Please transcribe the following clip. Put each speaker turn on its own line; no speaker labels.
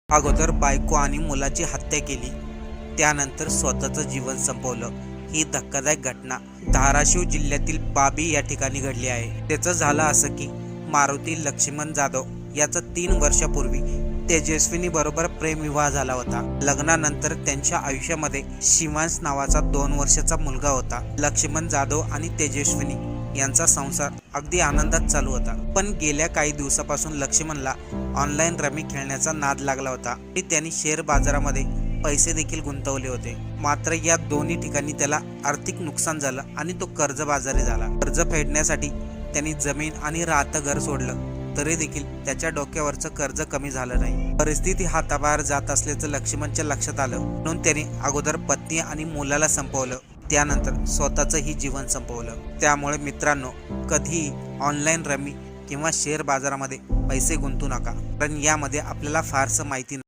अगोदर बायको आणि मुलाची हत्या केली, त्यानंतर स्वतःचं जीवन संपवलं। ही धक्कादायक घटना धाराशिव जिल्ह्यातील बाबी या ठिकाणी घडली आहे। त्याचं झालं असं की मारुती लक्ष्मण जाधव याचा 3 वर्षापूर्वी तेजस्विनी बरोबर प्रेमविवाह झाला होता। लग्नानंतर त्यांच्या आयुष्यामध्ये शिवांश नावाचा 2 वर्षाचा मुलगा होता। लक्ष्मण जाधव आणि तेजस्विनी यांचा संसार अगदी आनंदात चालू होता, पण गेल्या काही दिवसापासून लक्ष्मणला ऑनलाईन रमी खेळण्याचा नाद लागला होता आणि त्यांनी शेअर बाजारामध्ये पैसे देखील गुंतवले होते। मात्र या दोन्ही ठिकाणी त्याला आर्थिक नुकसान झालं आणि तो कर्जबाजारी झाला। कर्ज फेडण्यासाठी त्यांनी जमीन आणि राहतं घर सोडलं, तरी देखील त्याच्या डोक्यावरचं कर्ज कमी झालं नाही। परिस्थिती हाताबाहेर जात असल्याचं लक्ष्मणच्या लक्षात आलं, म्हणून त्यांनी अगोदर पत्नी आणि मुलाला संपवलं, त्यानंतर स्वतःचंही जीवन संपवलं। त्यामुळे मित्रांनो, कधीही ऑनलाईन रमी किंवा शेअर बाजारामध्ये पैसे गुंतवू नका, कारण यामध्ये आपल्याला फारसं माहिती